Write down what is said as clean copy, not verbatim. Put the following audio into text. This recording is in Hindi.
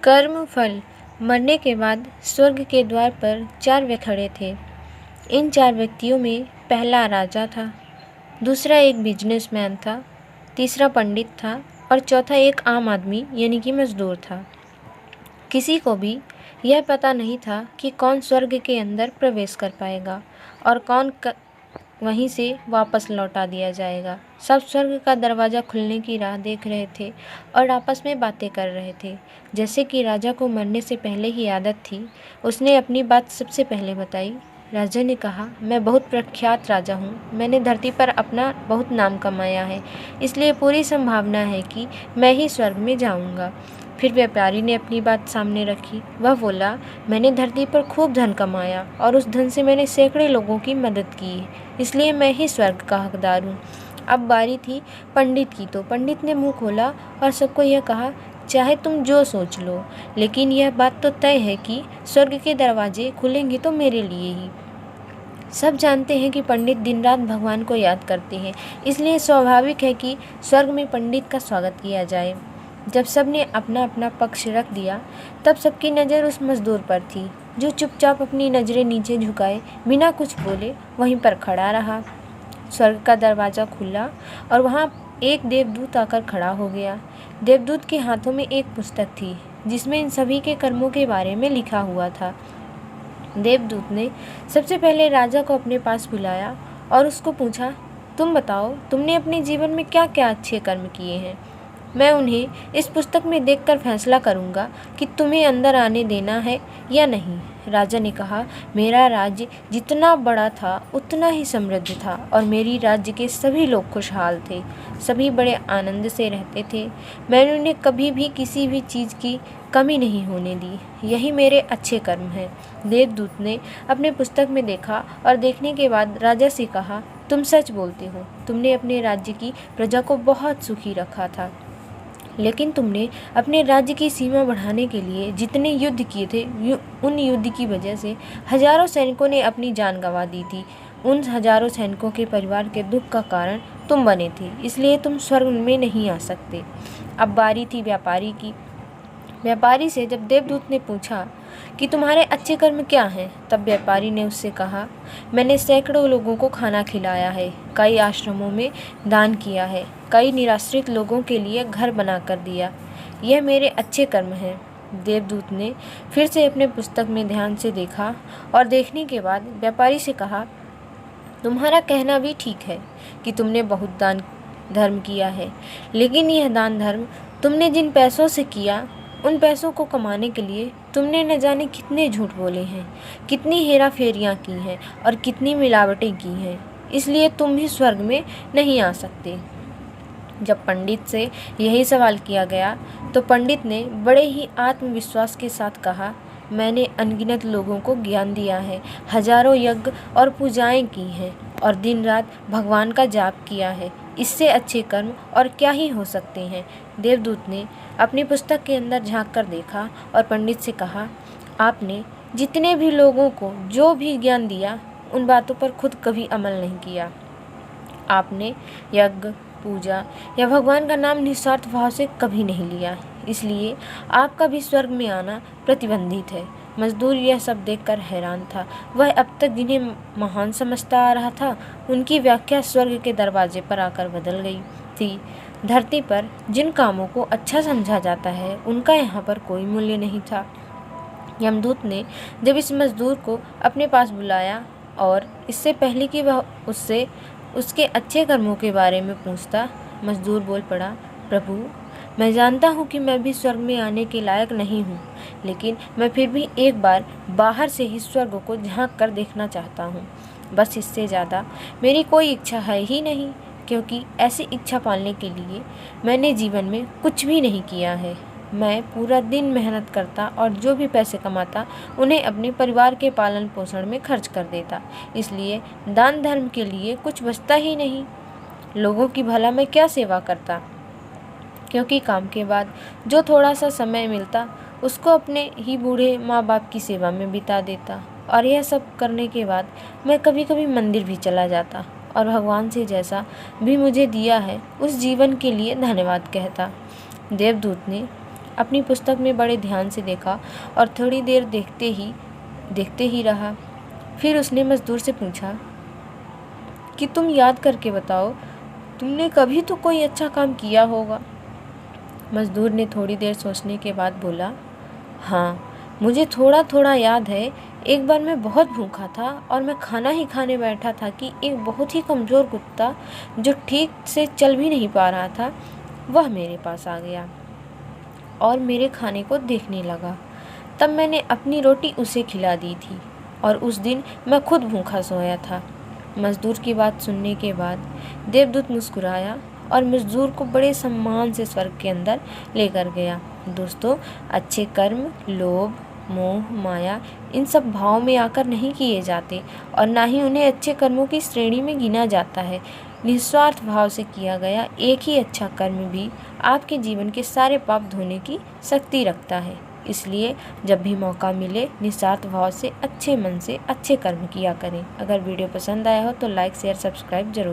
कर्म फल। मरने के बाद स्वर्ग के द्वार पर 4 वे खड़े थे। इन 4 व्यक्तियों में पहला राजा था, दूसरा एक बिजनेसमैन था, तीसरा पंडित था और चौथा एक आम आदमी यानी कि मजदूर था। किसी को भी यह पता नहीं था कि कौन स्वर्ग के अंदर प्रवेश कर पाएगा और कौन वहीं से वापस लौटा दिया जाएगा। सब स्वर्ग का दरवाज़ा खुलने की राह देख रहे थे और आपस में बातें कर रहे थे। जैसे कि राजा को मरने से पहले ही आदत थी, उसने अपनी बात सबसे पहले बताई। राजा ने कहा, मैं बहुत प्रख्यात राजा हूँ। मैंने धरती पर अपना बहुत नाम कमाया है, इसलिए पूरी संभावना है कि मैं ही स्वर्ग में जाऊँगा। फिर व्यापारी ने अपनी बात सामने रखी। वह बोला, मैंने धरती पर खूब धन कमाया और उस धन से मैंने सैकड़ों लोगों की मदद की है, इसलिए मैं ही स्वर्ग का हकदार हूँ। अब बारी थी पंडित की, तो पंडित ने मुंह खोला और सबको यह कहा, चाहे तुम जो सोच लो, लेकिन यह बात तो तय है कि स्वर्ग के दरवाजे खुलेंगे तो मेरे लिए ही। सब जानते हैं कि पंडित दिन रात भगवान को याद करते हैं, इसलिए स्वाभाविक है कि स्वर्ग में पंडित का स्वागत किया जाए। जब सब ने अपना अपना पक्ष रख दिया, तब सबकी नज़र उस मजदूर पर थी, जो चुपचाप अपनी नज़रें नीचे झुकाए बिना कुछ बोले वहीं पर खड़ा रहा। स्वर्ग का दरवाज़ा खुला और वहाँ एक देवदूत आकर खड़ा हो गया। देवदूत के हाथों में एक पुस्तक थी, जिसमें इन सभी के कर्मों के बारे में लिखा हुआ था। देवदूत ने सबसे पहले राजा को अपने पास बुलाया और उसको पूछा, तुम बताओ, तुमने अपने जीवन में क्या क्या अच्छे कर्म किए हैं। मैं उन्हें इस पुस्तक में देखकर फैसला करूंगा कि तुम्हें अंदर आने देना है या नहीं। राजा ने कहा, मेरा राज्य जितना बड़ा था उतना ही समृद्ध था और मेरी राज्य के सभी लोग खुशहाल थे। सभी बड़े आनंद से रहते थे। मैंने उन्हें कभी भी किसी भी चीज़ की कमी नहीं होने दी। यही मेरे अच्छे कर्म हैं। देवदूत ने अपने पुस्तक में देखा और देखने के बाद राजा से कहा, तुम सच बोलते हो। तुमने अपने राज्य की प्रजा को बहुत सुखी रखा था, लेकिन तुमने अपने राज्य की सीमा बढ़ाने के लिए जितने युद्ध किए थे, उन युद्ध की वजह से हजारों सैनिकों ने अपनी जान गंवा दी थी। उन हजारों सैनिकों के परिवार के दुख का कारण तुम बने थे, इसलिए तुम स्वर्ग में नहीं आ सकते। अब बारी थी व्यापारी की। व्यापारी से जब देवदूत ने पूछा कि तुम्हारे अच्छे कर्म क्या हैं, तब व्यापारी ने उससे कहा, मैंने सैकड़ों लोगों को खाना खिलाया है, कई आश्रमों में दान किया है, कई निराश्रित लोगों के लिए घर बना कर दिया। यह मेरे अच्छे कर्म हैं। देवदूत ने फिर से अपने पुस्तक में ध्यान से देखा और देखने के बाद व्यापारी से कहा, तुम्हारा कहना भी ठीक है कि तुमने बहुत दान धर्म किया है, लेकिन यह दान धर्म तुमने जिन पैसों से किया, उन पैसों को कमाने के लिए तुमने न जाने कितने झूठ बोले हैं, कितनी हेरा फेरियाँ की हैं और कितनी मिलावटें की हैं, इसलिए तुम भी स्वर्ग में नहीं आ सकते। जब पंडित से यही सवाल किया गया, तो पंडित ने बड़े ही आत्मविश्वास के साथ कहा, मैंने अनगिनत लोगों को ज्ञान दिया है, हजारों यज्ञ और पूजाएं की हैं और दिन रात भगवान का जाप किया है। इससे अच्छे कर्म और क्या ही हो सकते हैं। देवदूत ने अपनी पुस्तक के अंदर झांक कर देखा और पंडित से कहा, आपने जितने भी लोगों को जो भी ज्ञान दिया, उन बातों पर खुद कभी अमल नहीं किया। आपने यज्ञ, पूजा या भगवान का नाम निस्वार्थ भाव से कभी नहीं लिया, इसलिए आपका भी स्वर्ग में आना प्रतिबंधित है। मजदूर यह सब देखकर हैरान था। वह अब तक जिन्हें महान समझता आ रहा था, उनकी व्याख्या स्वर्ग के दरवाजे पर आकर बदल गई थी। धरती पर जिन कामों को अच्छा समझा जाता है, उनका यहाँ पर कोई मूल्य नहीं था। यमदूत ने जब इस मजदूर को अपने पास बुलाया और इससे पहले कि वह उससे उसके अच्छे कर्मों के बारे में पूछता, मजदूर बोल पड़ा, प्रभु, मैं जानता हूँ कि मैं भी स्वर्ग में आने के लायक नहीं हूँ, लेकिन मैं फिर भी एक बार बाहर से ही स्वर्ग को झांक कर देखना चाहता हूँ। बस इससे ज़्यादा मेरी कोई इच्छा है ही नहीं, क्योंकि ऐसी इच्छा पालने के लिए मैंने जीवन में कुछ भी नहीं किया है। मैं पूरा दिन मेहनत करता और जो भी पैसे कमाता उन्हें अपने परिवार के पालन पोषण में खर्च कर देता, इसलिए दान धर्म के लिए कुछ बचता ही नहीं। लोगों की भला मैं क्या सेवा करता, क्योंकि काम के बाद जो थोड़ा सा समय मिलता उसको अपने ही बूढ़े माँ बाप की सेवा में बिता देता। और यह सब करने के बाद मैं कभी कभी मंदिर भी चला जाता और भगवान से जैसा भी मुझे दिया है उस जीवन के लिए धन्यवाद कहता। देवदूत ने अपनी पुस्तक में बड़े ध्यान से देखा और थोड़ी देर देखते ही रहा। फिर उसने मज़दूर से पूछा कि तुम याद करके बताओ, तुमने कभी तो कोई अच्छा काम किया होगा। मज़दूर ने थोड़ी देर सोचने के बाद बोला, हाँ, मुझे थोड़ा थोड़ा याद है। एक बार मैं बहुत भूखा था और मैं खाना ही खाने बैठा था कि एक बहुत ही कमज़ोर कुत्ता जो ठीक से चल भी नहीं पा रहा था, वह मेरे पास आ गया और मेरे खाने को देखने लगा। तब मैंने अपनी रोटी उसे खिला दी थी और उस दिन मैं खुद भूखा सोया था। मज़दूर की बात सुनने के बाद देवदूत मुस्कुराया और मज़दूर को बड़े सम्मान से स्वर्ग के अंदर लेकर गया। दोस्तों, अच्छे कर्म लोभ, मोह, माया इन सब भाव में आकर नहीं किए जाते और ना ही उन्हें अच्छे कर्मों की श्रेणी में गिना जाता है। निस्वार्थ भाव से किया गया एक ही अच्छा कर्म भी आपके जीवन के सारे पाप धोने की शक्ति रखता है। इसलिए जब भी मौका मिले निस्वार्थ भाव से अच्छे मन से अच्छे कर्म किया करें। अगर वीडियो पसंद आया हो तो लाइक शेयर सब्सक्राइब जरूर।